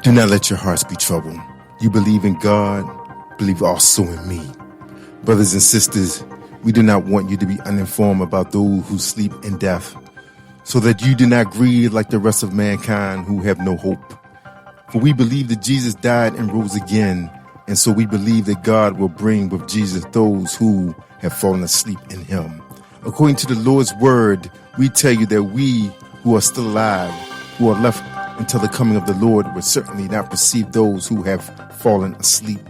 Do not let your hearts be troubled. You believe in God, believe also in me. Brothers and sisters, we do not want you to be uninformed about those who sleep in death, so that you do not grieve like the rest of mankind who have no hope. For we believe that Jesus died and rose again, and so we believe that God will bring with Jesus those who have fallen asleep in him. According to the Lord's word, we tell you that we who are still alive, who are left until the coming of the Lord, will certainly not perceive those who have fallen asleep.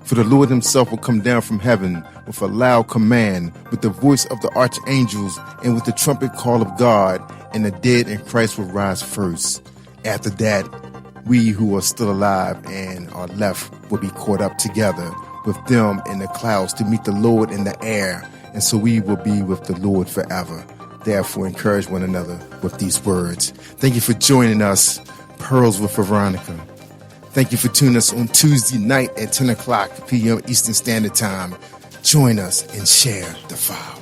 For the Lord himself will come down from heaven with a loud command, with the voice of the archangels, and with the trumpet call of God, and the dead in Christ will rise first. After that, we who are still alive and are left will be caught up together with them in the clouds to meet the Lord in the air, and so we will be with the Lord forever. Therefore, encourage one another with these words. Thank you for joining us, Pearls with Veronica. Thank you for tuning us on Tuesday night at 10 o'clock p.m. Eastern Standard Time. Join us and share the file.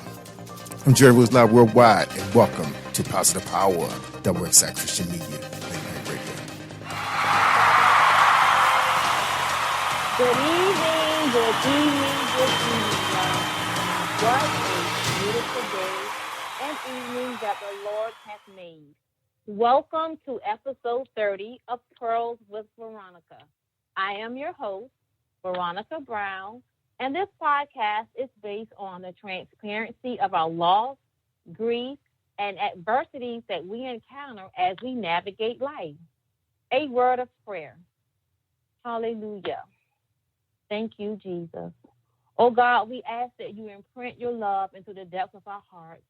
I'm Jerry Woods Live Worldwide, and welcome to Positive Power, XXI Christian Media. Good evening, good evening, good evening, love. What a beautiful day and evening that the Lord has made. Welcome to episode 30 of Pearls with Veronica. I am your host, Veronica Brown, and this podcast is based on the transparency of our loss, grief, and adversities that we encounter as we navigate life. A word of prayer. Hallelujah. Thank you, Jesus. Oh God, we ask that you imprint your love into the depths of our hearts.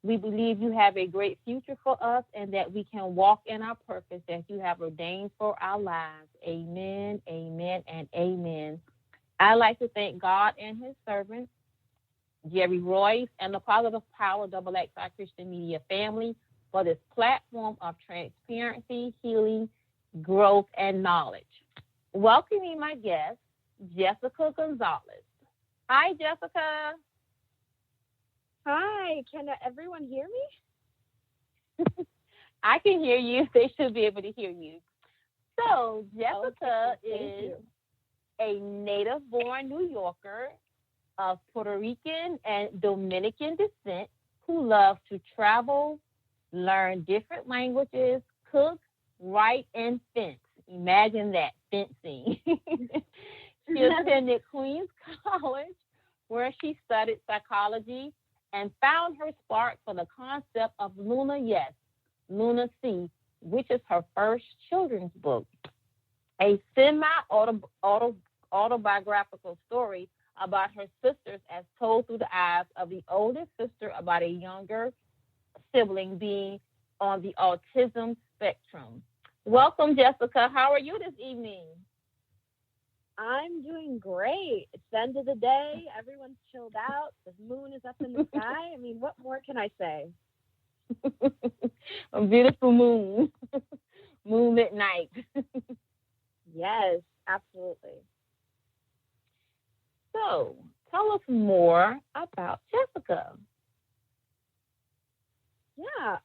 We believe you have a great future for us and that we can walk in our purpose that you have ordained for our lives. Amen, amen, and amen. I'd like to thank God and his servants, Jerry Royce, and the Positive Power XXI Christian Media family for this platform of transparency, healing, growth, and knowledge. Welcoming my guest, Jessica Gonzalez. Hi, Jessica. Hi. Can everyone hear me? I can hear you. They should be able to hear you. So, Jessica is a native-born New Yorker of Puerto Rican and Dominican descent who loves to travel, learn different languages, cook, write, and fence. Imagine that, fencing. She attended Queens College, where she studied psychology and found her spark for the concept of Luna Yes, Luna See, which is her first children's book. A semi-autobiographical story about her sisters as told through the eyes of the oldest sister about a younger sibling being on the autism spectrum. Welcome, Jessica. How are you this evening? I'm doing great. It's the end of the day. Everyone's chilled out. The moon is up in the sky. I mean, what more can I say? A beautiful moon. Moonlit night. Yes, absolutely. So, tell us more about Jessica. Yeah.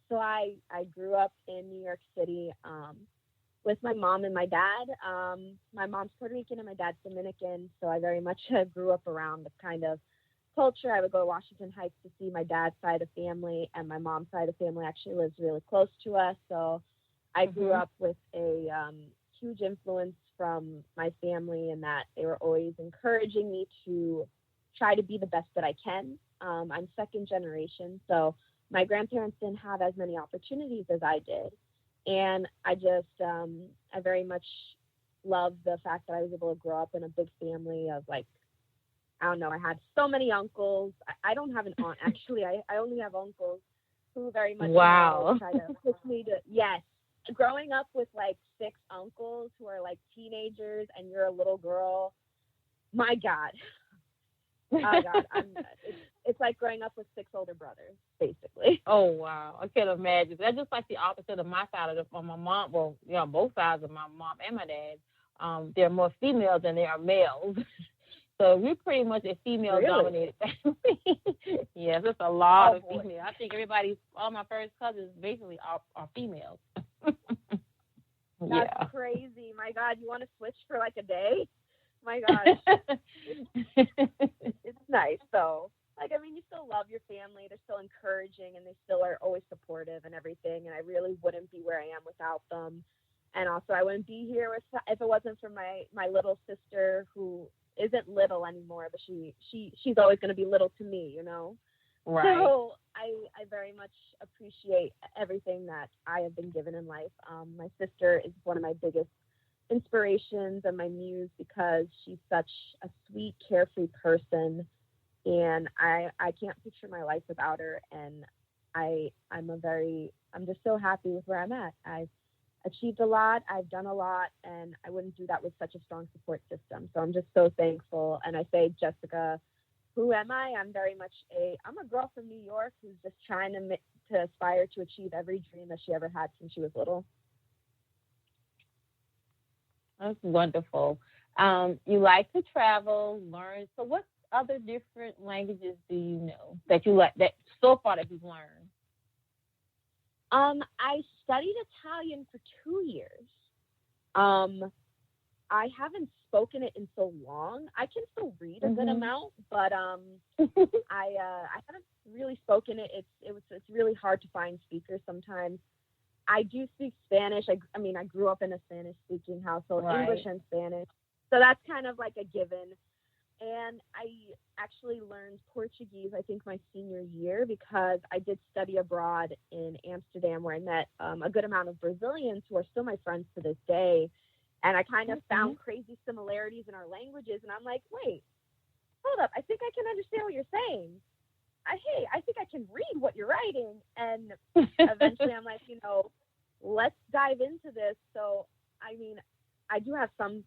So I grew up in New York City with my mom and my dad. My mom's Puerto Rican and my dad's Dominican, so I very much grew up around the kind of culture. I would go to Washington Heights to see my dad's side of family, and my mom's side of family actually lives really close to us. So I grew up with a huge influence from my family in that they were always encouraging me to try to be the best that I can. I'm second generation, so my grandparents didn't have as many opportunities as I did. And I just, I very much love the fact that I was able to grow up in a big family of I had so many uncles. I don't have an aunt, actually. I only have uncles who very much try to push me to, yes. Growing up with 6 uncles who are teenagers and you're a little girl, my God. Oh, God. It's like growing up with 6 older brothers, basically. Oh, wow. I can't imagine. That's just like the opposite of my side of my mom. Well, both sides of my mom and my dad. There are more females than there are males. So we're pretty much a female-dominated family. Yes, it's a lot of females. I think all my first cousins basically are females. That's crazy. My God, you want to switch for like a day? My gosh. It's nice though. Like, I mean, you still love your family. They're still encouraging and they still are always supportive and everything. And I really wouldn't be where I am without them. And also I wouldn't be here if it wasn't for my little sister, who isn't little anymore, but she's always going to be little to me, you know? Right. So I very much appreciate everything that I have been given in life. My sister is one of my biggest inspirations and my muse because she's such a sweet, carefree person. And I can't picture my life without her. And I'm just so happy with where I'm at. I've achieved a lot. I've done a lot, and I wouldn't do that with such a strong support system. So I'm just so thankful. And I say, Jessica, who am I? I'm a girl from New York who's just trying to aspire to achieve every dream that she ever had since she was little. That's wonderful. You like to travel, learn. So what other different languages do you know that you like, that so far that you've learned? I studied Italian for 2 years. I haven't spoken it in so long. I can still read a good amount, but I haven't really spoken it. It's really hard to find speakers sometimes. I do speak Spanish. I mean, I grew up in a Spanish-speaking household, right. English and Spanish. So that's kind of like a given. And I actually learned Portuguese, I think, my senior year because I did study abroad in Amsterdam, where I met a good amount of Brazilians who are still my friends to this day. And I kind of found crazy similarities in our languages. And I'm like, wait, hold up. I think I can understand what you're saying. I think I can read what you're writing. And eventually I'm like, let's dive into this. So, I mean, I do have some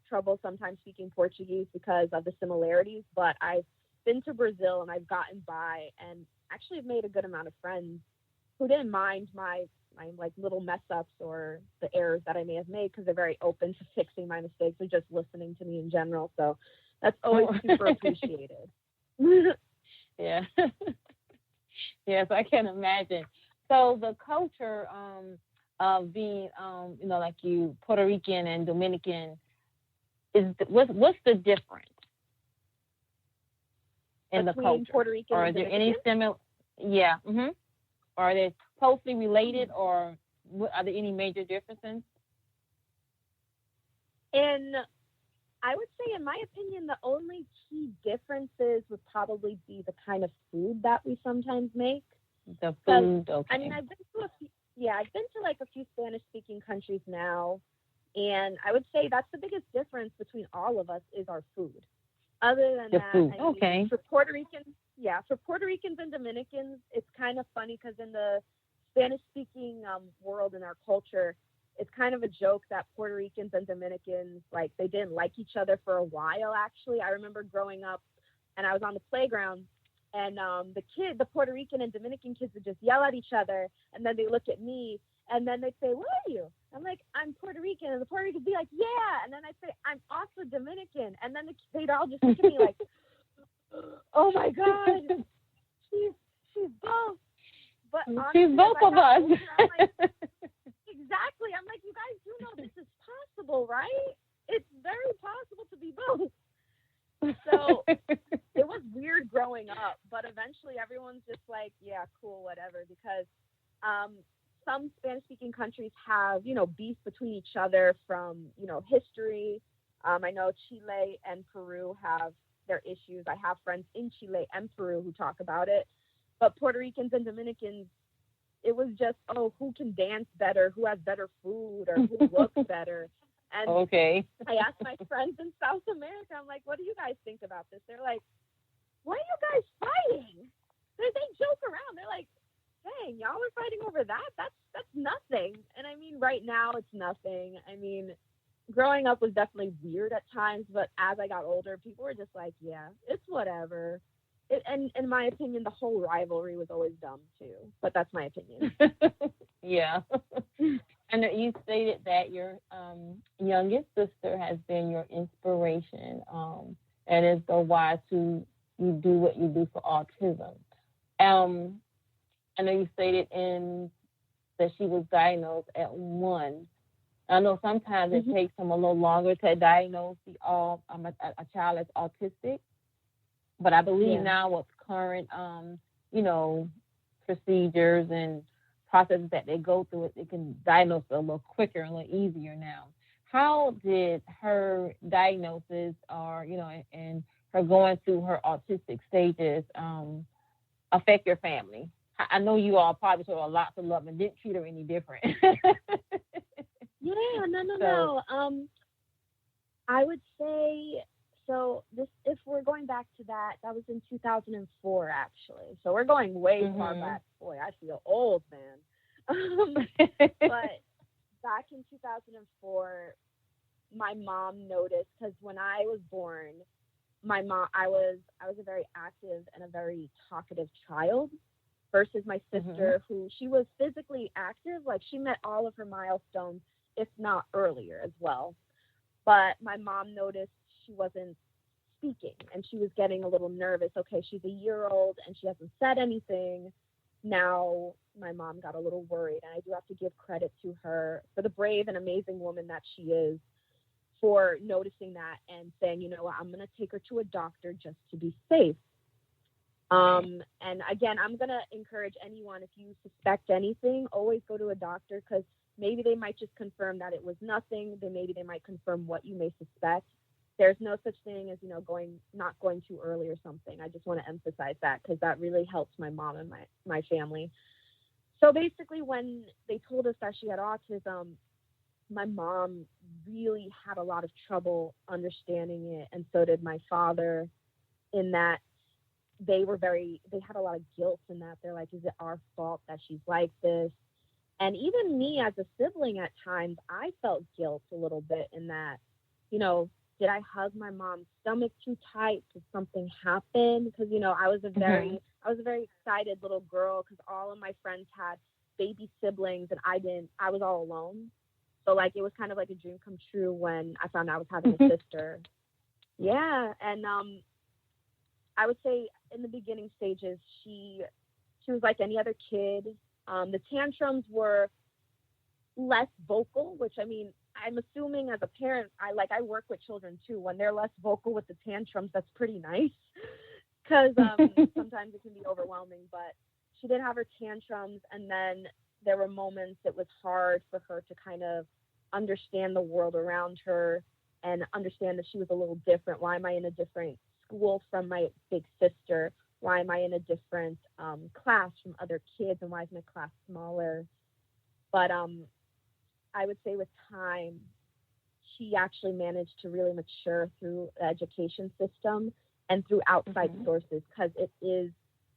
trouble sometimes speaking Portuguese because of the similarities, but I've been to Brazil and I've gotten by and actually have made a good amount of friends who didn't mind my little mess ups or the errors that I may have made because they're very open to fixing my mistakes or just listening to me in general. So that's always super appreciated. Yeah. Yes, I can imagine. So the culture of being, like you, Puerto Rican and Dominican, what's the difference in the culture? Puerto Rican or and are there Dominican? any similar? Yeah. Are they closely related, or are there any major differences? And I would say, in my opinion, the only key differences would probably be the kind of food that we sometimes make. The food, okay. I mean, I've been to a few Spanish-speaking countries now, and I would say that's the biggest difference between all of us is our food. Other than that, food. I mean, Okay. for Puerto Ricans and Dominicans, it's kind of funny because in the Spanish-speaking world in our culture, it's kind of a joke that Puerto Ricans and Dominicans, they didn't like each other for a while, actually. I remember growing up, and I was on the playground, and the Puerto Rican and Dominican kids would just yell at each other, and then they look at me, and then they'd say, "What are you?" I'm like, "I'm Puerto Rican," and the Puerto Ricans would be like, "Yeah," and then I'd say, "I'm also Dominican," and then they'd all just look at me like, "Oh my God, she's both." But honestly, she's both of us. Older, I'm like, exactly. I'm like, you guys do know this is possible, right? It's very possible to be both. So it was weird growing up, but eventually everyone's just like, yeah, cool, whatever, because some Spanish-speaking countries have, beef between each other from, history. I know Chile and Peru have their issues. I have friends in Chile and Peru who talk about it. But Puerto Ricans and Dominicans, it was just, who can dance better, who has better food, or who looks better. And okay. I asked my friends in South America, I'm like, what do you guys think about this? They're like, why are you guys fighting? They joke around. They're like, dang, y'all are fighting over that? That's nothing. And I mean, right now it's nothing. I mean, growing up was definitely weird at times, but as I got older, people were just like, yeah, it's whatever. And in my opinion, the whole rivalry was always dumb too, but that's my opinion. Yeah. And you stated that your youngest sister has been your inspiration, and is the why you do what you do for autism. I know you stated that she was diagnosed at 1. I know sometimes it takes them a little longer to diagnose a child as autistic, but I believe now with current, you know, procedures and processes that they go through, it can diagnose a little quicker and a little easier now. How did her diagnosis, or and her going through her autistic stages, affect your family? I know you all probably showed a lot of love and didn't treat her any different. No. I would say, so this, if we're going back to that was in 2004, actually. So we're going way far back. Boy, I feel old, man. But back in 2004, my mom noticed, because when I was born, I was a very active and a very talkative child, versus my sister, who, she was physically active. Like, she met all of her milestones, if not earlier as well. But my mom noticed she wasn't speaking and she was getting a little nervous. Okay, she's a year old and she hasn't said anything. Now my mom got a little worried, and I do have to give credit to her for the brave and amazing woman that she is, for noticing that and saying, you know what, I'm going to take her to a doctor just to be safe. And again, I'm going to encourage anyone, if you suspect anything, always go to a doctor, because maybe they might just confirm that it was nothing. Then maybe they might confirm what you may suspect. There's no such thing as, not going too early or something. I just want to emphasize that, because that really helps my mom and my family. So basically, when they told us that she had autism, my mom really had a lot of trouble understanding it, and so did my father, in that they had a lot of guilt in that. They're like, is it our fault that she's like this? And even me as a sibling, at times, I felt guilt a little bit in that, did I hug my mom's stomach too tight? Did something happen? Because, I was a very excited little girl, because all of my friends had baby siblings and I didn't. I was all alone. So, like, it was kind of like a dream come true when I found out I was having a sister. Yeah. And I would say in the beginning stages, she was like any other kid. The tantrums were less vocal, which, I mean, I'm assuming as a parent, I work with children too. When they're less vocal with the tantrums, that's pretty nice, because sometimes it can be overwhelming. But she did have her tantrums, and then there were moments it was hard for her to kind of understand the world around her and understand that she was a little different. Why am I in a different school from my big sister? Why am I in a different class from other kids? And why is my class smaller? But I would say with time, she actually managed to really mature through the education system and through outside sources, because it is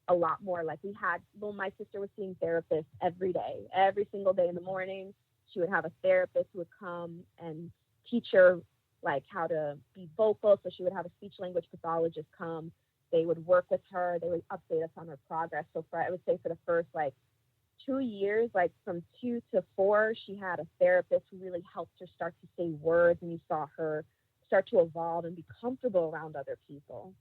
a lot more. Like, my sister was seeing therapists every day, every single day in the morning. She would have a therapist who would come and teach her, like, how to be vocal. So she would have a speech-language pathologist come. They would work with her. They would update us on her progress. So I would say for the first, 2 years, from 2 to 4, she had a therapist who really helped her start to say words, and you saw her start to evolve and be comfortable around other people.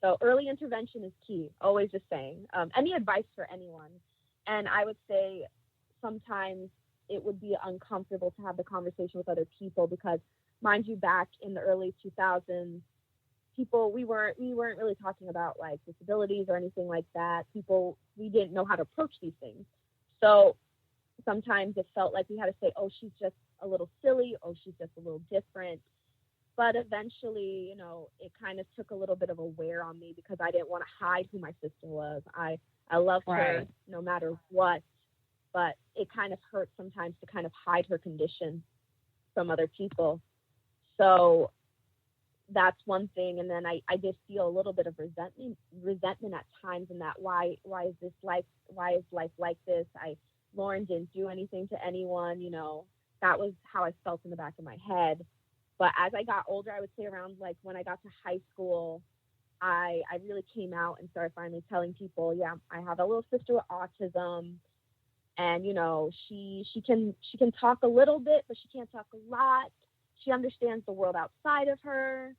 So early intervention is key, always just saying. Any advice for anyone? And I would say sometimes it would be uncomfortable to have the conversation with other people, because, mind you, back in the early 2000s, we weren't really talking about disabilities or anything like that. We didn't know how to approach these things. So sometimes it felt like we had to say, oh, she's just a little silly. Oh, she's just a little different. But eventually, it kind of took a little bit of a wear on me, because I didn't want to hide who my sister was. I loved her no matter what, but it kind of hurt sometimes to kind of hide her condition from other people. So that's one thing. And then I did feel a little bit of resentment at times, in that why is life like this? Lauren didn't do anything to anyone, that was how I felt in the back of my head. But as I got older, I would say around when I got to high school, I really came out and started finally telling people, yeah, I have a little sister with autism, and she can talk a little bit, but she can't talk a lot. She understands the world outside of her,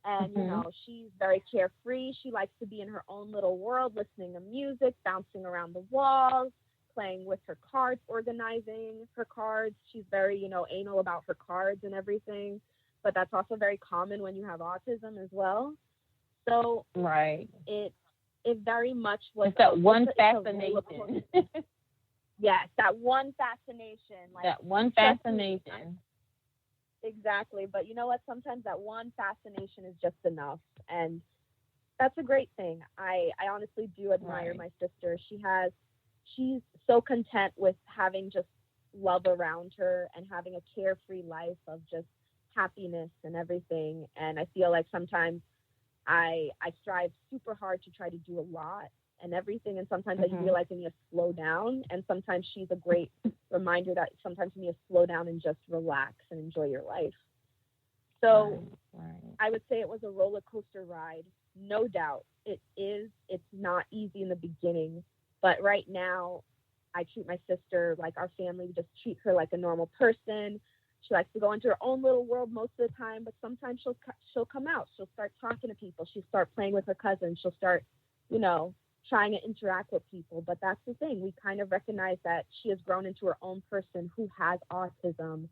and she's very carefree. She likes to be in her own little world, listening to music, bouncing around the walls, playing with her cards, organizing her cards. She's very, anal about her cards and everything. But that's also very common when you have autism as well. So right. It very much was it's that one fascination. Yes, that one fascination. Like, that one fascination. Exactly. But you know what? Sometimes that one fascination is just enough. And that's a great thing. I honestly do admire right. my sister. She's so content with having just love around her and having a carefree life of just happiness and everything. And I feel like sometimes I strive super hard to try to do a lot and everything. And sometimes I realize I need to slow down. And sometimes she's a great reminder that sometimes you need to slow down and just relax and enjoy your life. So I would say it was a roller coaster ride. No doubt it is. It's not easy in the beginning. But right now, I treat my sister like our family. We just treat her like a normal person. She likes to go into her own little world most of the time, but sometimes she'll come out. She'll start talking to people. She'll start playing with her cousins. She'll start, trying to interact with people. But that's the thing. We kind of recognize that she has grown into her own person who has autism.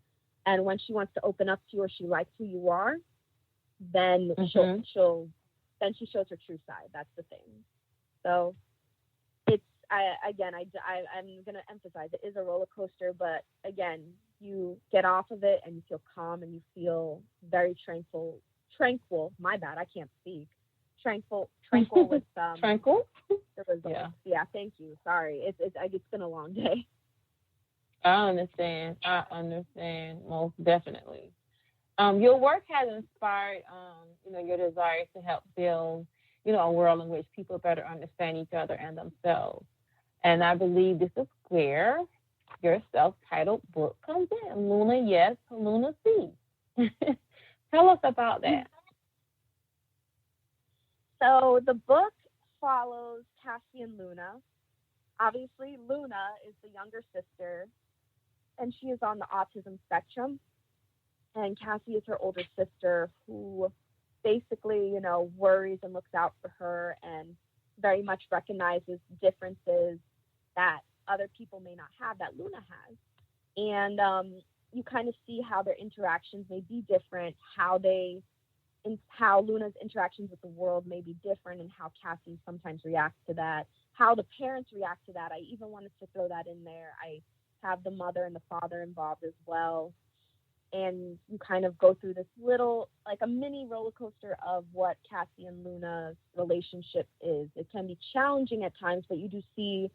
And when she wants to open up to you or she likes who you are, then then she shows her true side. That's the thing. So I'm going to emphasize it is a roller coaster, but again, you get off of it and you feel calm and you feel very tranquil. My bad, I can't speak. Tranquil with tranquil. The results. Yeah. Thank you. Sorry, it's been a long day. I understand most definitely. Your work has inspired, your desire to help build, a world in which people better understand each other and themselves. And I believe this is where your self-titled book comes in. Luna Yes, Luna See. Tell us about that. So the book follows Cassie and Luna. Obviously, Luna is the younger sister, and she is on the autism spectrum. And Cassie is her older sister who basically, worries and looks out for her and very much recognizes differences that other people may not have that Luna has. And you kind of see how their interactions may be different, how Luna's interactions with the world may be different, and how Cassie sometimes reacts to that, how the parents react to that. I even wanted to throw that in there. I have the mother and the father involved as well. And you kind of go through this little, like a mini roller coaster of what Cassie and Luna's relationship is. It can be challenging at times, but you do see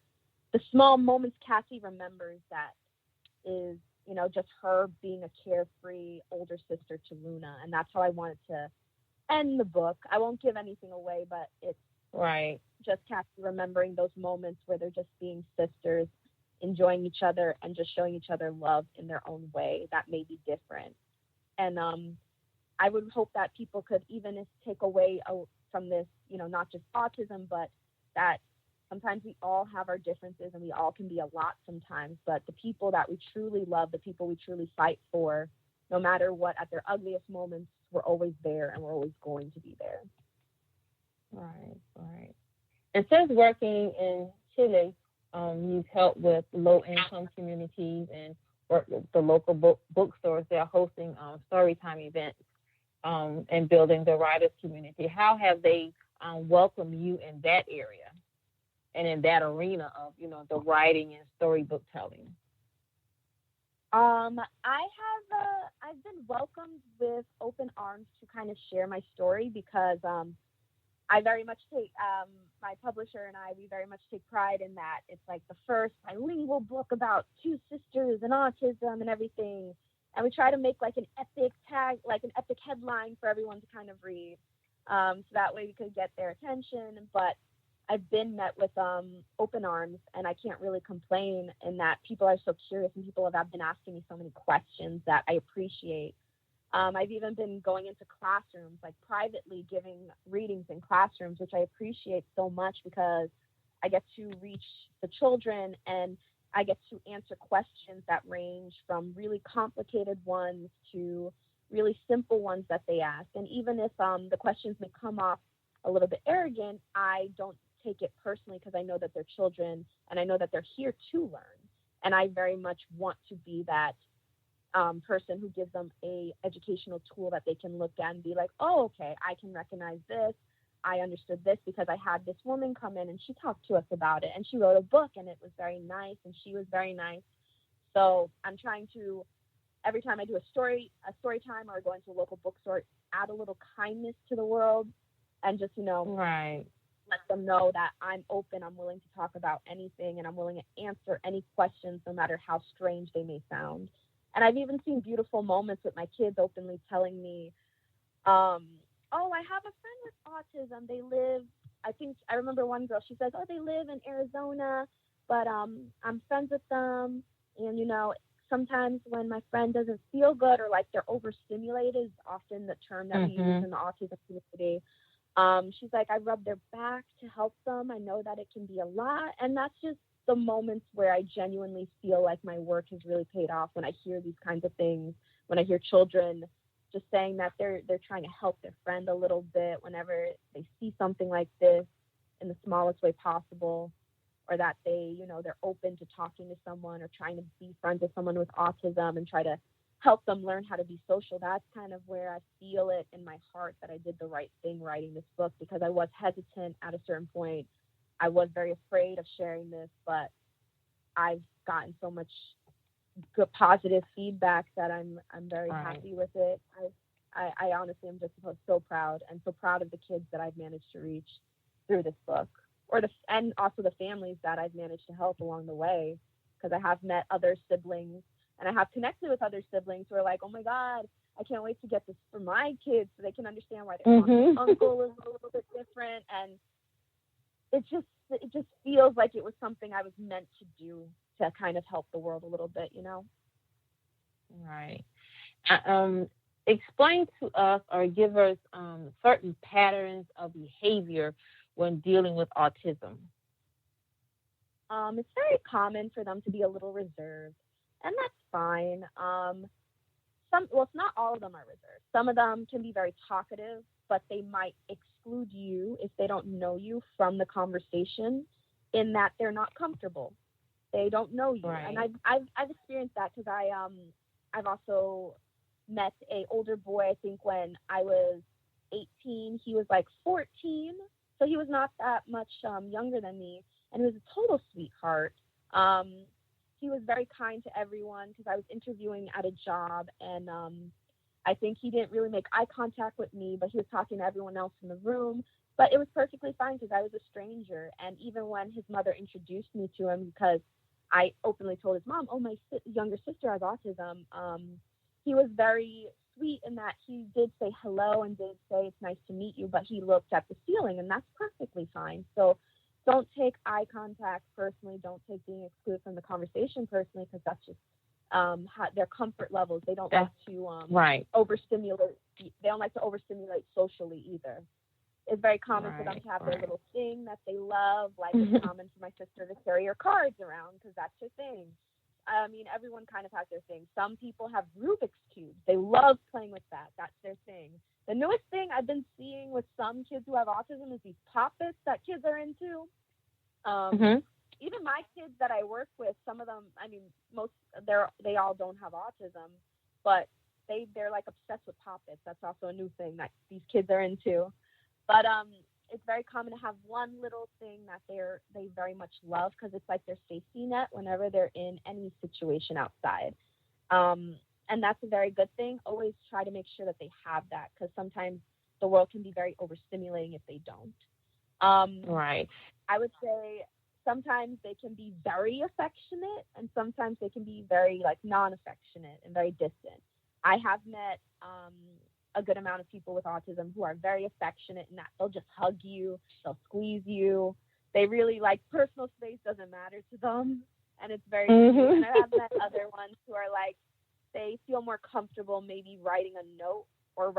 the small moments Cassie remembers that is, just her being a carefree older sister to Luna. And that's how I wanted to end the book. I won't give anything away, but it's just Cassie remembering those moments where they're just being sisters, enjoying each other and just showing each other love in their own way that may be different. And I would hope that people could even take away from this, not just autism, but that sometimes we all have our differences and we all can be a lot sometimes, but the people that we truly love, the people we truly fight for, no matter what, at their ugliest moments, we're always there and we're always going to be there. Right. And since working in Chile, you've helped with low-income communities and worked with the local bookstores. They are hosting storytime events and building the writers community. How have they welcomed you in that area and in that arena of, the writing and storybook telling? I've been welcomed with open arms to kind of share my story because I very much take, my publisher and we very much take pride in that. It's like the first bilingual book about two sisters and autism and everything. And we try to make like an epic headline for everyone to kind of read. So that way we could get their attention. But I've been met with open arms, and I can't really complain in that people are so curious and people have been asking me so many questions that I appreciate. I've even been going into classrooms, like privately giving readings in classrooms, which I appreciate so much because I get to reach the children and I get to answer questions that range from really complicated ones to really simple ones that they ask. And even if the questions may come off a little bit arrogant, I don't take it personally because I know that they're children and I know that they're here to learn. And I very much want to be that person who gives them a educational tool that they can look at and be like, oh, okay, I can recognize this. I understood this because I had this woman come in and she talked to us about it and she wrote a book and it was very nice and she was very nice. So I'm trying to, every time I do a story time or go into a local bookstore, add a little kindness to the world and just, right. let them know that I'm open, I'm willing to talk about anything, and I'm willing to answer any questions, no matter how strange they may sound. And I've even seen beautiful moments with my kids openly telling me, oh, I have a friend with autism. They live, I remember one girl, she says, oh, they live in Arizona, but I'm friends with them. And, sometimes when my friend doesn't feel good or like they're overstimulated is often the term that we use in the autism community. She's like, I rub their back to help them. I know that it can be a lot. And that's just the moments where I genuinely feel like my work has really paid off, when I hear these kinds of things, when I hear children just saying that they're trying to help their friend a little bit whenever they see something like this in the smallest way possible, or that they're open to talking to someone or trying to be friends with someone with autism and try to help them learn how to be social. That's kind of where I feel it in my heart that I did the right thing writing this book, because I was hesitant at a certain point. I was very afraid of sharing this, but I've gotten so much good positive feedback that I'm very happy with it. I honestly am just so proud, and so proud of the kids that I've managed to reach through this book, and also the families that I've managed to help along the way, because I have met other siblings and I have connected with other siblings who are like, oh my God, I can't wait to get this for my kids so they can understand why their uncle is a little bit different. And it just feels like it was something I was meant to do to kind of help the world a little bit, Right. Explain to us or give us certain patterns of behavior when dealing with autism. It's very common for them to be a little reserved, and that's fine. It's not all of them are reserved. Some of them can be very talkative, but they might exclude you if they don't know you from the conversation, in that they're not comfortable. They don't know you. Right. And I've experienced that, because I've also met a older boy. I think when I was 18, he was like 14, so he was not that much younger than me, and he was a total sweetheart. He was very kind to everyone, because I was interviewing at a job, and I think he didn't really make eye contact with me, but he was talking to everyone else in the room. But it was perfectly fine, because I was a stranger. And even when his mother introduced me to him, because I openly told his mom, oh, my younger sister has autism, he was very sweet in that he did say hello and did say it's nice to meet you, but he looked at the ceiling, and that's perfectly fine. So don't take eye contact personally. Don't take being excluded from the conversation personally, because that's just their comfort levels. They don't like to overstimulate. They don't like to overstimulate socially either. It's very common for them to have their little thing that they love. Like it's common for my sister to carry her cards around, because that's her thing. I mean, everyone kind of has their thing. Some people have Rubik's Cubes. They love playing with that. That's their thing. The newest thing I've been seeing with some kids who have autism is these pop-its that kids are into. Even my kids that I work with, some of them, I mean, they all don't have autism, but they're like obsessed with pop-its. That's also a new thing that these kids are into. But it's very common to have one little thing that they very much love, because it's like their safety net whenever they're in any situation outside. And that's a very good thing. Always try to make sure that they have that, because sometimes the world can be very overstimulating if they don't. I would say sometimes they can be very affectionate, and sometimes they can be very like non-affectionate and very distant. I have met a good amount of people with autism who are very affectionate, and that they'll just hug you, they'll squeeze you. They really like personal space doesn't matter to them, and it's very cute. And I have met other ones who are like, they feel more comfortable maybe writing a note or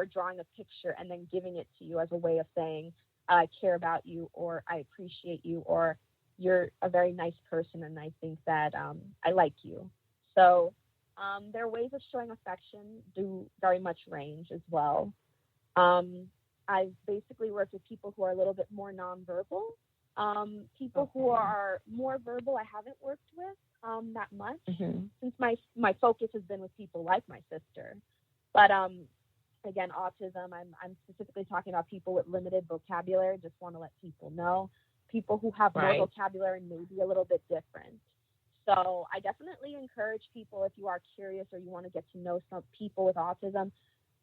drawing a picture and then giving it to you as a way of saying, I care about you, or I appreciate you, or you're a very nice person and I think that I like you. So their ways of showing affection do very much range as well. I've basically worked with people who are a little bit more nonverbal. People who are more verbal, I haven't worked with that much, since my focus has been with people like my sister. But again, autism, I'm specifically talking about people with limited vocabulary. Just want to let people know. People who have more vocabulary may be a little bit different. So I definitely encourage people, if you are curious or you want to get to know some people with autism,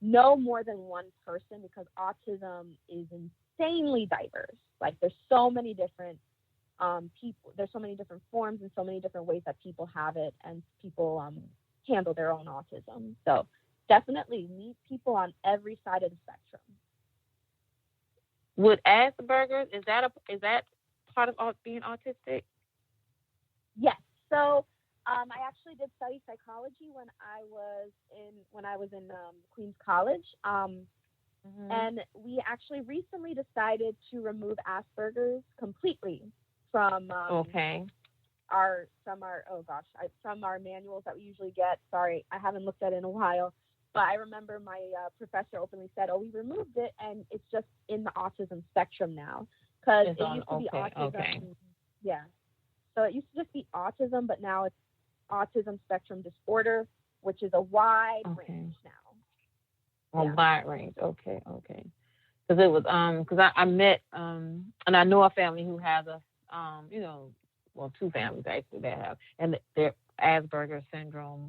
know more than one person, because autism is insanely diverse. Like, there's so many different people, there's so many different forms and so many different ways that people have it, and people handle their own autism. So definitely meet people on every side of the spectrum. With Asperger's, is that part of being autistic? Yes. So I actually did study psychology when I was in Queens College, and we actually recently decided to remove Asperger's completely from our manuals that we usually get. Sorry, I haven't looked at it in a while, but I remember my professor openly said, "Oh, we removed it, and it's just in the autism spectrum now, because it used to be autism." Yeah. So it used to just be autism, but now it's autism spectrum disorder, which is a wide range now. A wide range. Okay. Because it was because I met and I know a family who has a two families actually that have, and they're Asperger's syndrome,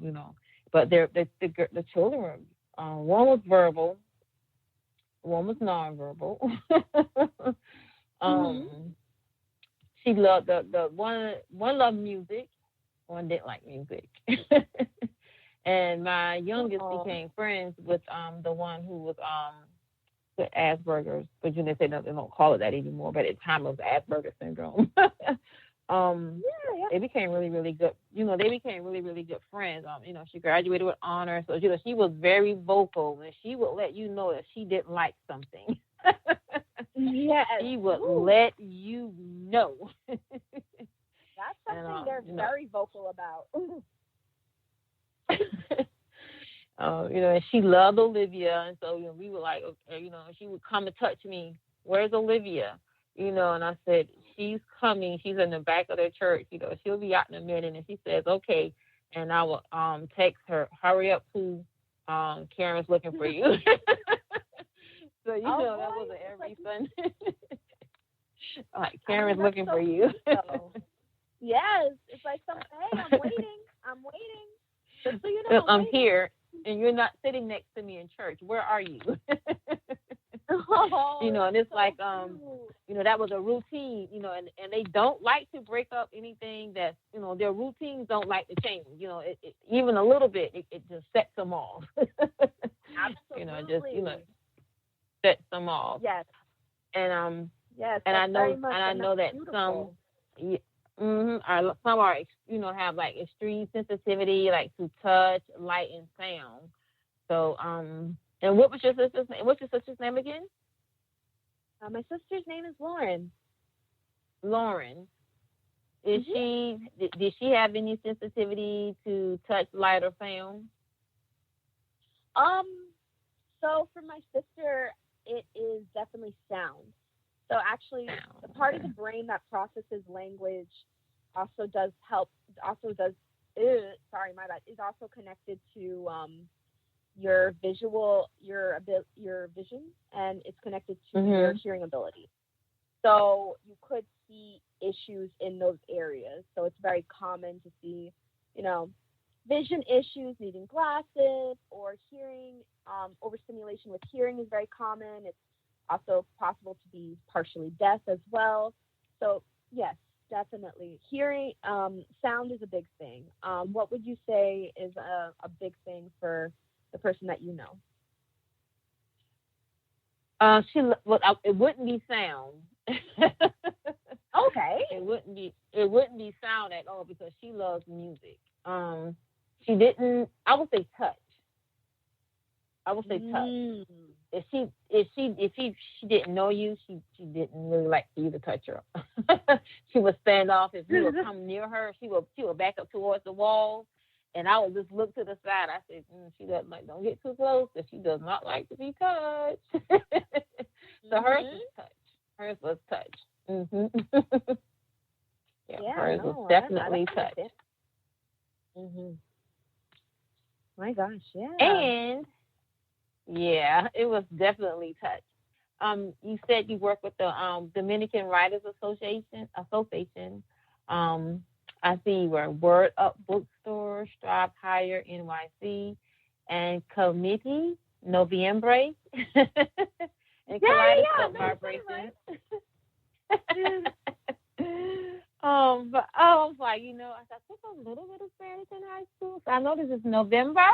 but the children were one was verbal, one was nonverbal. She loved the one loved music, one didn't like music. And my youngest became friends with the one who was with Asperger's, but they say they don't call it that anymore, but at the time it was Asperger's syndrome. They became really, really good. They became really, really good friends. She graduated with honors, so she was very vocal, and she would let you know that she didn't like something. Yes. She would let you know. That's something they're very vocal about. And she loved Olivia, and so we were like, she would come and touch me. Where's Olivia? And I said, she's coming. She's in the back of their church. She'll be out in a minute. And she says, okay. And I will text her, hurry up, Pooh. Karen's looking for you. So that was every Sunday. Like, Karen's looking for you. Yes, it's like hey, I'm waiting. Just so you know, I'm here, and you're not sitting next to me in church. Where are you? And it's like, that was a routine, and they don't like to break up anything that's, their routines don't like to change. It even a little bit, it just sets them off. Absolutely. Sets them off. Yes. And yes. And I know that beautiful. some are have like extreme sensitivity, like to touch, light, and sound. So and what was your sister's name? What's your sister's name again? My sister's name is Lauren. Lauren. Did she have any sensitivity to touch, light, or sound? So for my sister, it is definitely sound. So actually, the part of the brain that processes language also does help. Is also connected to your vision, and it's connected to your hearing ability. So you could see issues in those areas. So it's very common to see, vision issues, needing glasses, or hearing, overstimulation with hearing is very common. It's also possible to be partially deaf as well. So yes, definitely. Hearing, sound is a big thing. What would you say is a big thing for the person that you know? It wouldn't be sound. Okay. It wouldn't be sound at all, because she loves music. She didn't. I would say touch. If she didn't know you, she didn't really like for you to touch her. She would stand off. If you would come near her, she would back up towards the wall, and I would just look to the side. I said, she doesn't like. Don't get too close, because she does not like to be touched. So hers was touch. Hers was touch. Hers was definitely touch. My gosh, yeah. And it was definitely touch. You said you work with the Dominican Writers Association. I see you were Word Up Bookstore, Strive Higher NYC, and Committee Noviembre, and Kaleidoscope Vibrations. But I was like, I took a little bit of Spanish in high school, so I know this is Noviembre.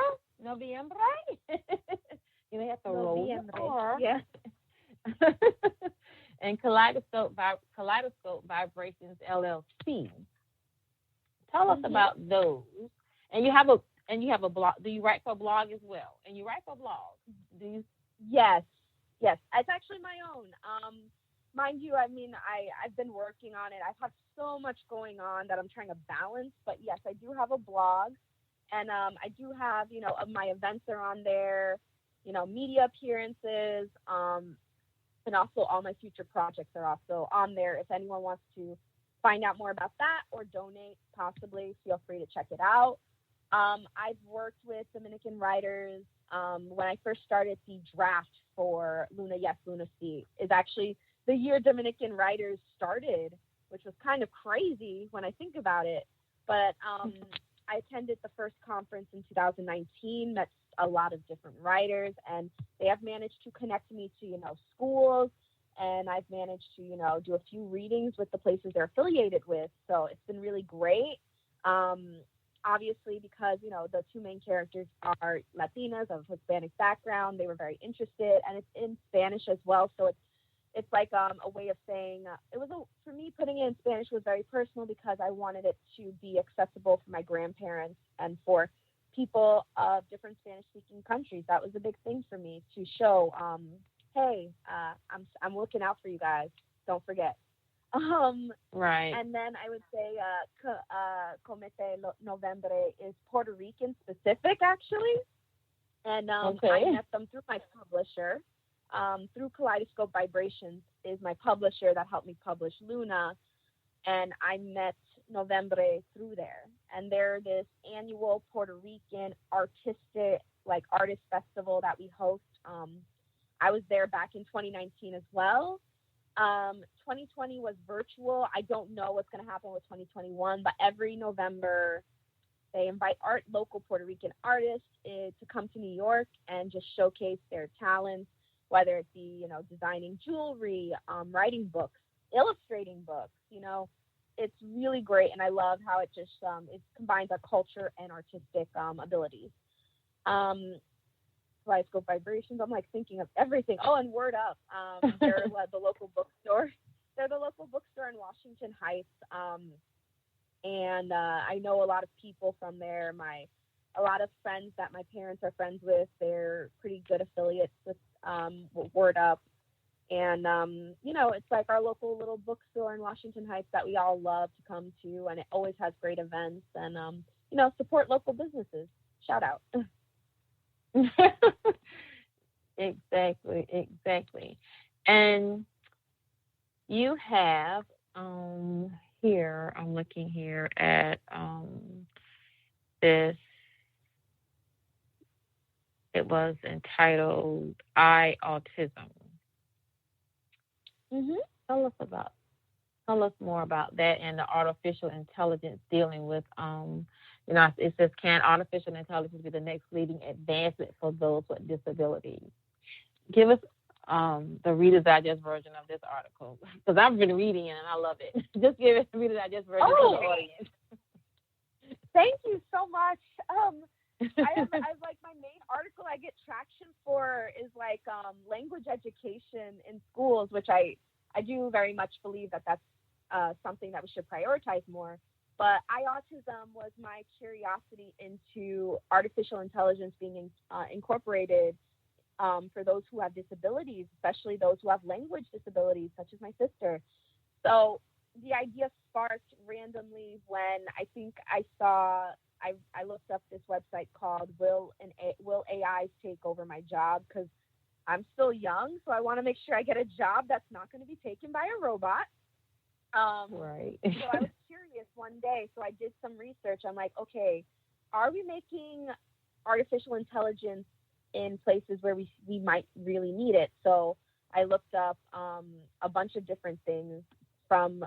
You have to roll the R. Yeah. And Kaleidoscope Vibrations LLC. Tell us about those. And you have a blog. Do you write for a blog as well? And you write for a blog. Do you? Yes. It's actually my own. Mind you, I mean, I've been working on it. I've had so much going on that I'm trying to balance. But yes, I do have a blog, and I do have, my events are on there, media appearances, and also all my future projects are also on there. If anyone wants to find out more about that or donate, possibly, feel free to check it out. I've worked with Dominican writers. When I first started, the draft for Luna Yes, Luna Si is actually the year Dominican writers started, which was kind of crazy when I think about it. But I attended the first conference in 2019, met a lot of different writers, and they have managed to connect me to, schools, and I've managed to, do a few readings with the places they're affiliated with. So it's been really great. Obviously, because, the two main characters are Latinas of Hispanic background, they were very interested, and it's in Spanish as well. So it's like a way of saying, for me, putting it in Spanish was very personal because I wanted it to be accessible for my grandparents and for people of different Spanish-speaking countries. That was a big thing for me, to show, hey, I'm looking out for you guys. Don't forget. Right. And then I would say Comete Novembre is Puerto Rican specific, actually. And I met them through my publisher. Through Kaleidoscope Vibrations is my publisher that helped me publish Luna. And I met Novembre through there. And they're this annual Puerto Rican artistic, artist festival that we host. I was there back in 2019 as well. 2020 was virtual. I don't know what's going to happen with 2021, but every November they invite local Puerto Rican artists to come to New York and just showcase their talents, whether it be, designing jewelry, writing books, illustrating books. It's really great, and I love how it just it combines our culture and artistic abilities. Kaleidoscope Vibrations, I'm thinking of everything. Oh, and Word Up. They're the local bookstore. They're the local bookstore in Washington Heights. And I know a lot of people from there. A lot of friends that my parents are friends with, they're pretty good affiliates with Word Up. And, it's like our local little bookstore in Washington Heights that we all love to come to. And it always has great events. And, support local businesses. Shout out. Exactly. And you have here, I'm looking here at this. It was entitled Autism. Tell us more about that and the artificial intelligence dealing with it says, can artificial intelligence be the next leading advancement for those with disabilities? Give us the Reader's Digest version of this article, because I've been reading it and I love it. Just give us the Reader's Digest version to the audience. Thank you so much. I my main article I get traction for is language education in schools, which I do very much believe that that's something that we should prioritize more. But autism was my curiosity into artificial intelligence being incorporated for those who have disabilities, especially those who have language disabilities, such as my sister. So the idea sparked randomly when I think I looked up this website called Will AIs Take Over My Job? Because I'm still young, so I want to make sure I get a job that's not going to be taken by a robot. Right. So I was curious one day, so I did some research. I'm like, okay, are we making artificial intelligence in places where we might really need it? So I looked up a bunch of different things from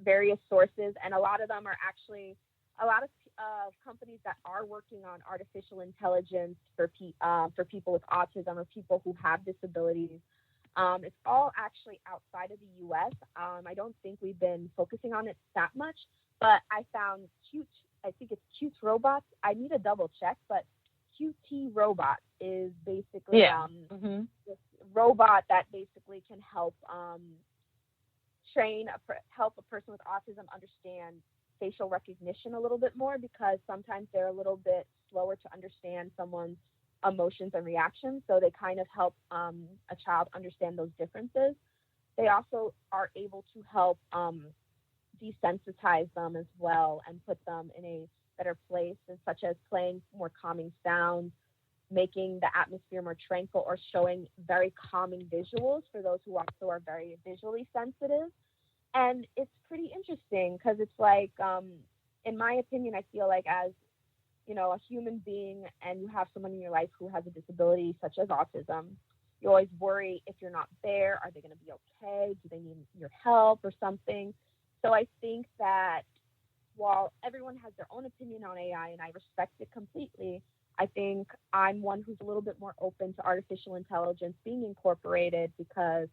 various sources, and a lot of them are actually a lot of companies that are working on artificial intelligence for people with autism or people who have disabilities. It's all actually outside of the U.S. I don't think we've been focusing on it that much, but I found I think it's Qt Robots. I need to double check, but QT Robot is basically this robot that basically can help help a person with autism understand facial recognition a little bit more, because sometimes they're a little bit slower to understand someone's emotions and reactions. So they kind of help a child understand those differences. They also are able to help desensitize them as well and put them in a better place, and such as playing more calming sounds, making the atmosphere more tranquil, or showing very calming visuals for those who also are very visually sensitive. And it's pretty interesting because it's like, in my opinion, I feel like as, you know, a human being and you have someone in your life who has a disability such as autism, you always worry if you're not there, are they going to be okay? Do they need your help or something? So I think that while everyone has their own opinion on AI, and I respect it completely, I think I'm one who's a little bit more open to artificial intelligence being incorporated, because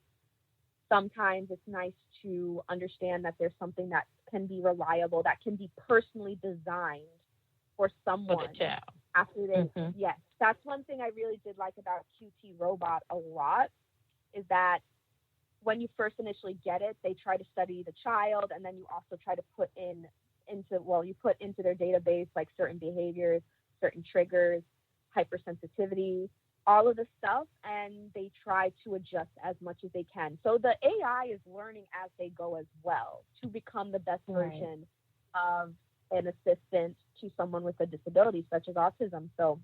sometimes it's nice to understand that there's something that can be reliable, that can be personally designed for someone. For the child. After they, yes, that's one thing I really did like about QT Robot a lot, is that when you first initially get it, they try to study the child, and then you also try to put into their database like certain behaviors, certain triggers, hypersensitivity, all of the stuff, and they try to adjust as much as they can. So the AI is learning as they go as well to become the best version of an assistant to someone with a disability such as autism. So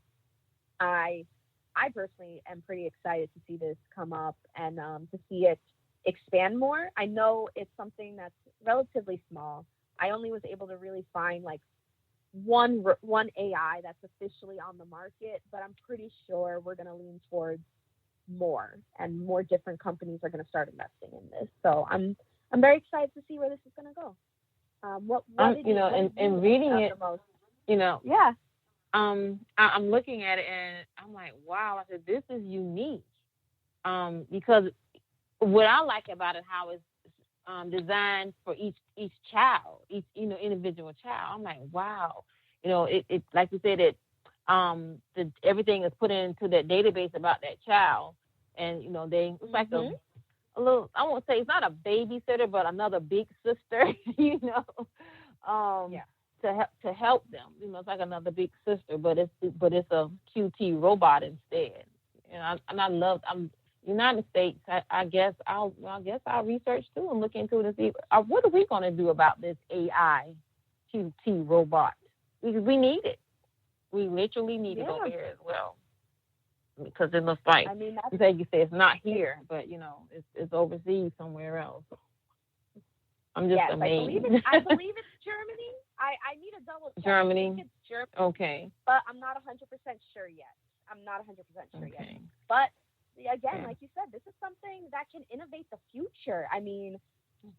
I personally am pretty excited to see this come up and to see it expand more. I know it's something that's relatively small. I only was able to really find like one AI that's officially on the market, but I'm pretty sure we're going to lean towards more, and more different companies are going to start investing in this. So I'm very excited to see where this is going to go. What did you know, and reading it, the most? you know, Yeah. I'm looking at it and I'm like, wow, I said, this is unique. Because what I like about it, how it's designed for each child, each individual child. I'm like, wow, it like you said, it everything is put into that database about that child, and it's like a little, I won't say it's not a babysitter, but another big sister, to help them. It's like another big sister, but it's a QT robot instead. And I love. United States, I guess I'll research too and look into it and see what are we going to do about this AI QT robot, because we need it. We literally need it over here as well, because it looks like, like you said, it's not here, but it's overseas somewhere else. I'm just amazed. I believe it's Germany. I need a double check. Germany. I think it's Germany. Okay. But I'm not 100% sure yet. But again, like you said, this is something that can innovate the future. I mean,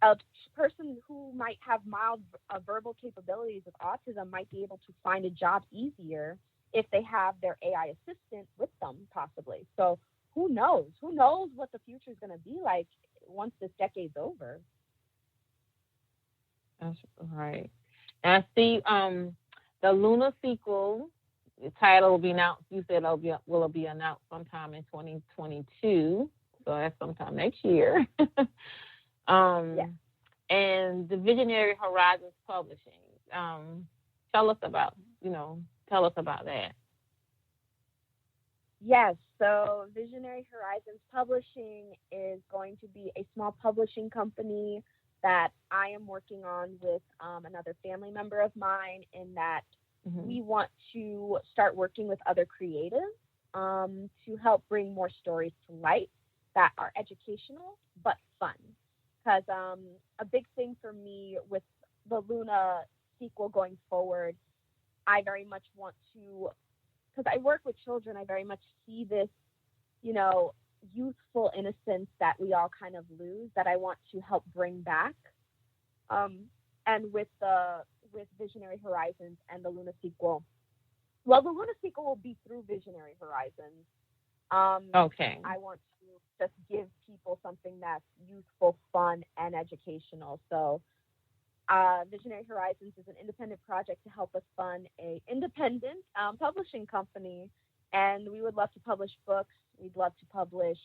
a person who might have mild verbal capabilities with autism might be able to find a job easier if they have their AI assistant with them, possibly. So who knows? Who knows what the future is going to be like once this decade's over? That's right. And I see the Luna sequel. The title will be announced. You said will be announced sometime in 2022, so that's sometime next year. And the Visionary Horizons Publishing. Tell us about that. Yes, so Visionary Horizons Publishing is going to be a small publishing company that I am working on with another family member of mine, in that we want to start working with other creatives to help bring more stories to light that are educational but fun. Because a big thing for me with the Luna sequel going forward, I very much want to, because I work with children, I very much see this, you know, youthful innocence that we all kind of lose that I want to help bring back. And with Visionary Horizons and the Luna sequel, well, the Luna sequel will be through Visionary Horizons. Okay. I want to just give people something that's youthful, fun, and educational. So Visionary Horizons is an independent project to help us fund an independent publishing company. And we would love to publish books. We'd love to publish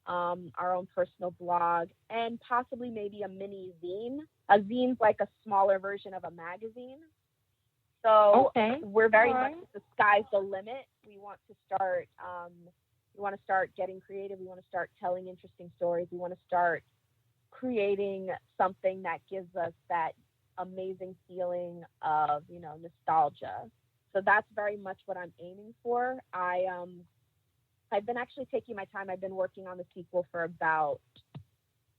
our own personal blog and possibly maybe a mini zine. A zine's like a smaller version of a magazine. So we're very much, the sky's the limit. We want to start getting creative. We want to start telling interesting stories. We want to start creating something that gives us that amazing feeling of, you know, nostalgia. So that's very much what I'm aiming for. I've been actually taking my time. I've been working on the sequel for about,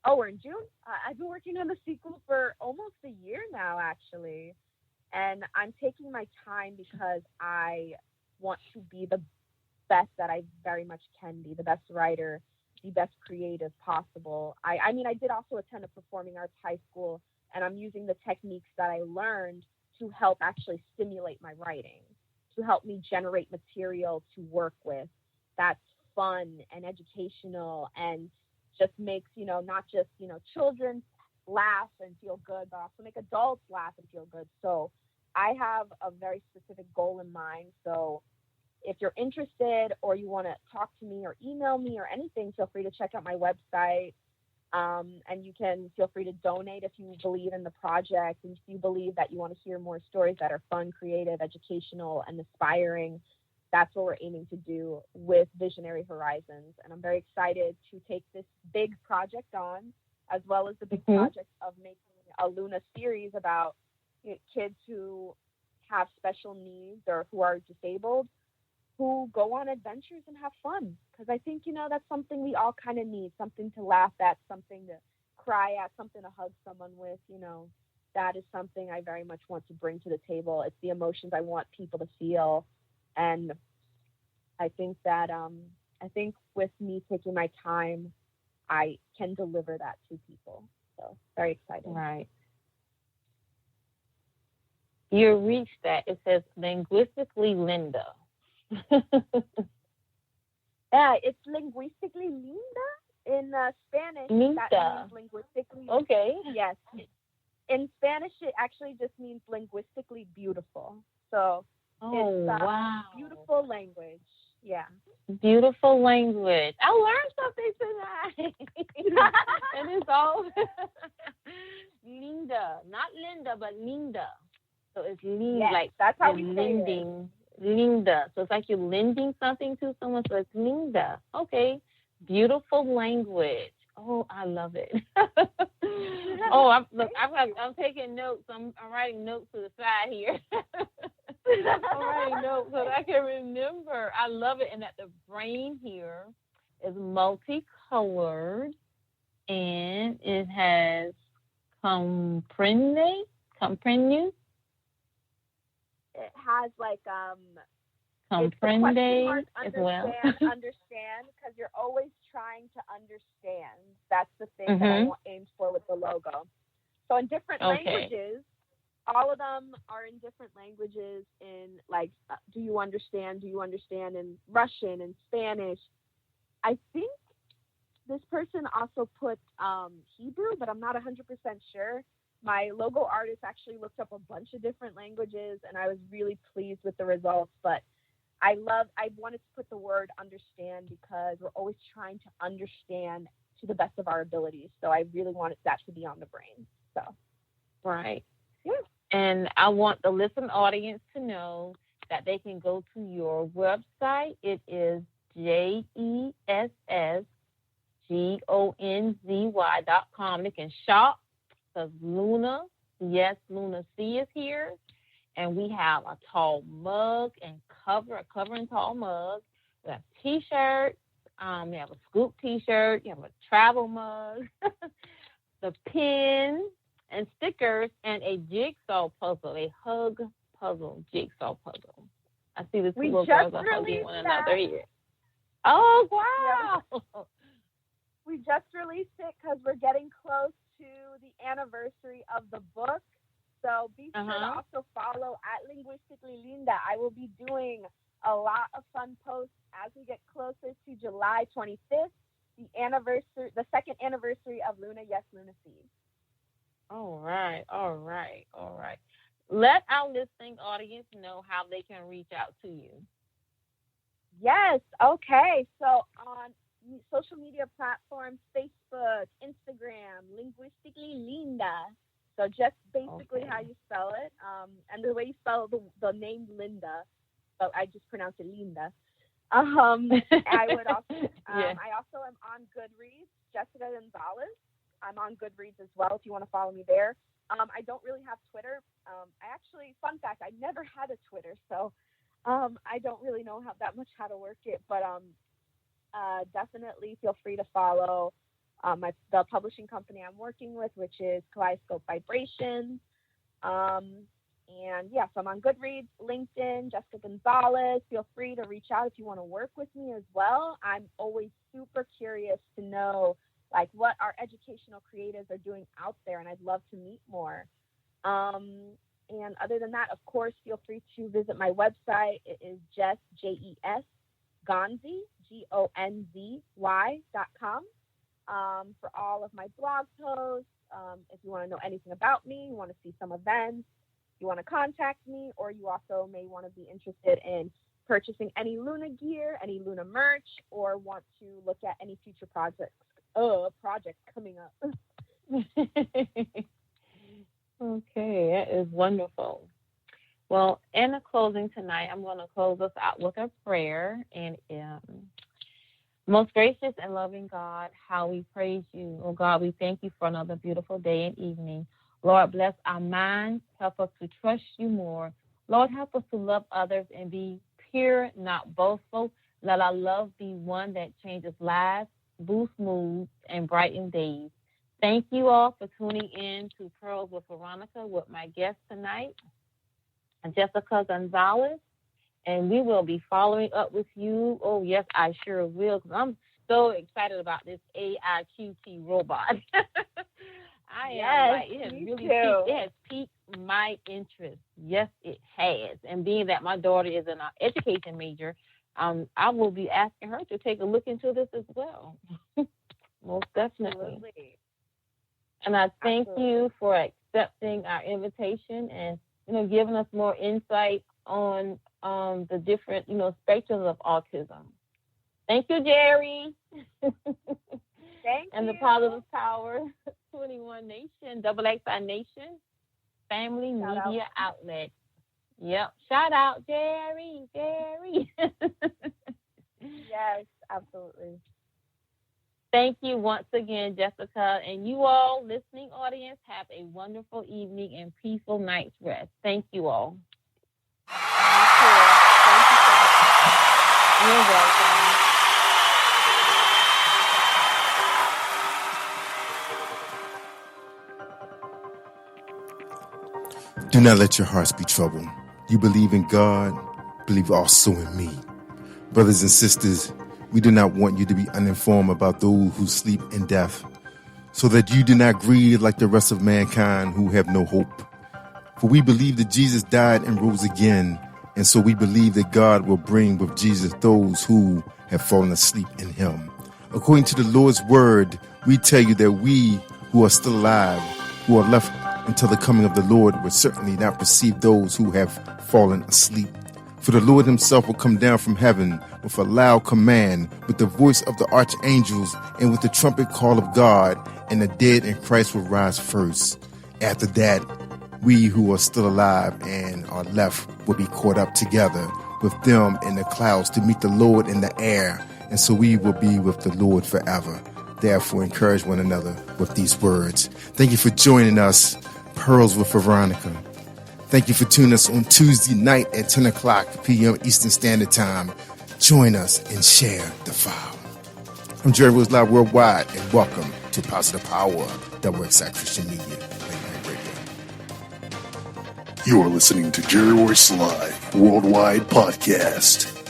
we're in June. I've been working on the sequel for almost a year now, actually. And I'm taking my time because I want to be the best that I very much can be, the best writer, the best creative possible. I mean, I did also attend a performing arts high school, and I'm using the techniques that I learned to help actually stimulate my writing, to help me generate material to work with that's fun and educational and just makes, you know, not just, you know, children laugh and feel good, but also make adults laugh and feel good. So I have a very specific goal in mind. So if you're interested or you want to talk to me or email me or anything, feel free to check out my website. And you can feel free to donate if you believe in the project and if you believe that you want to hear more stories that are fun, creative, educational, and inspiring. That's what we're aiming to do with Visionary Horizons. And I'm very excited to take this big project on, as well as the big project of making a Luna series about, you know, kids who have special needs or who are disabled, who go on adventures and have fun. Because I think, you know, that's something we all kind of need, something to laugh at, something to cry at, something to hug someone with, you know. That is something I very much want to bring to the table. It's the emotions I want people to feel. And I think that, I think with me taking my time, I can deliver that to people. So very excited. Right. You reached that. It says linguistically Linda. Yeah, it's linguistically linda in Spanish. Linda. That means linguistically. Okay. Yes. In Spanish, it actually just means linguistically beautiful. So it's wow. beautiful language. Yeah. Beautiful language. I learned something tonight. And it's all Linda, not Linda, but Linda. So it's Linda, yes, like that's how we lending. Linda. So it's like you're lending something to someone. So it's Linda. Okay. Beautiful language. Oh, I love it. I'm taking notes. I'm writing notes to the side here. I'm writing notes so that I can remember. I love it. And that the brain here is multicolored and it has comprende. It has like comprende as well. Understand, because you're always trying to understand. That's the thing that I aimed for with the logo. So in different languages, all of them are in different languages. In like, do you understand? Do you understand in Russian and Spanish? I think this person also put Hebrew, but I'm not 100% sure. My logo artist actually looked up a bunch of different languages, and I was really pleased with the results. But I wanted to put the word understand because we're always trying to understand to the best of our abilities. So I really wanted that to be on the brain. So, right. Yeah. And I want the listening audience to know that they can go to your website. It is JESSGONZY.com. They can shop because Luna C is here. And we have a tall mug and cover and tall mug. We have T-shirts. We have a scoop T-shirt. You have a travel mug, the pin and stickers, and a jigsaw puzzle, a hug puzzle, jigsaw puzzle. I see the two little girls are hugging one another here. Oh, wow. Yeah, we just released it because we're getting close to the anniversary of the book. So be sure to also follow at Linguistically Linda. I will be doing a lot of fun posts as we get closer to July 25th, the second anniversary of Luna Yes Lunacy. All right. Let our listening audience know how they can reach out to you. Yes. Okay. So on social media platforms, Facebook, Instagram, Linguistically Linda. So just basically how you spell it, and the way you spell the name Linda. But I just pronounce it Linda. I would also, I also am on Goodreads, Jessica Gonzalez. I'm on Goodreads as well if you want to follow me there. I don't really have Twitter. Fun fact, I never had a Twitter, so I don't really know that much how to work it. But definitely feel free to follow the publishing company I'm working with, which is Kaleidoscope Vibrations. And yeah, so I'm on Goodreads, LinkedIn, Jessica Gonzalez. Feel free to reach out if you want to work with me as well. I'm always super curious to know like what our educational creatives are doing out there, and I'd love to meet more. And other than that, of course, feel free to visit my website. It is Jess, Jes, Gonzy, GONZY.com, for all of my blog posts. If you want to know anything about me, you want to see some events, you want to contact me, or you also may want to be interested in purchasing any Luna gear, any Luna merch, or want to look at any future projects coming up. Okay, that is wonderful. Well, in the closing tonight, I'm going to close us out with a prayer. And most gracious and loving God, how we praise you. Oh God, we thank you for another beautiful day and evening. Lord, bless our minds. Help us to trust you more. Lord, help us to love others and be pure, not boastful. Let our love be one that changes lives, boosts moods, and brightens days. Thank you all for tuning in to Pearls with Veronica with my guest tonight, Jessica Gonzalez. And we will be following up with you. Oh, yes, I sure will, because I'm so excited about this AIQT robot. It has piqued my interest. Yes, it has. And being that my daughter is an education major, I will be asking her to take a look into this as well. Most definitely. Absolutely. And I thank you for accepting our invitation and, giving us more insight on the different, spectrums of autism. Thank you, Jerry. Thank and you. the Positive Power 21 Nation, XXI Nation, Family Media Outlet. Yep. Shout out, Jerry. Yes, absolutely. Thank you once again, Jessica. And you all, listening audience, have a wonderful evening and peaceful night's rest. Thank you all. Thank you so much. You're welcome. Do not let your hearts be troubled. You believe in God, believe also in me. Brothers and sisters, we do not want you to be uninformed about those who sleep in death, so that you do not grieve like the rest of mankind who have no hope. For we believe that Jesus died and rose again, and so we believe that God will bring with Jesus those who have fallen asleep in him. According to the Lord's word, we tell you that we who are still alive, who are left until the coming of the Lord, will certainly not perceive those who have fallen asleep. For the Lord himself will come down from heaven with a loud command, with the voice of the archangels, and with the trumpet call of God, and the dead in Christ will rise first. After that, we who are still alive and are left will be caught up together with them in the clouds to meet the Lord in the air, and so we will be with the Lord forever. Therefore, encourage one another with these words. Thank you for joining us, Pearls with Veronica. Thank you for tuning us on Tuesday night at 10 o'clock p.m. Eastern Standard Time. Join us and share the file. I'm Jerry Rose Live Worldwide, and welcome to Positive Power, WXI Christian Media, Late Night Radio. You are listening to Jerry Royce Live Worldwide Podcast.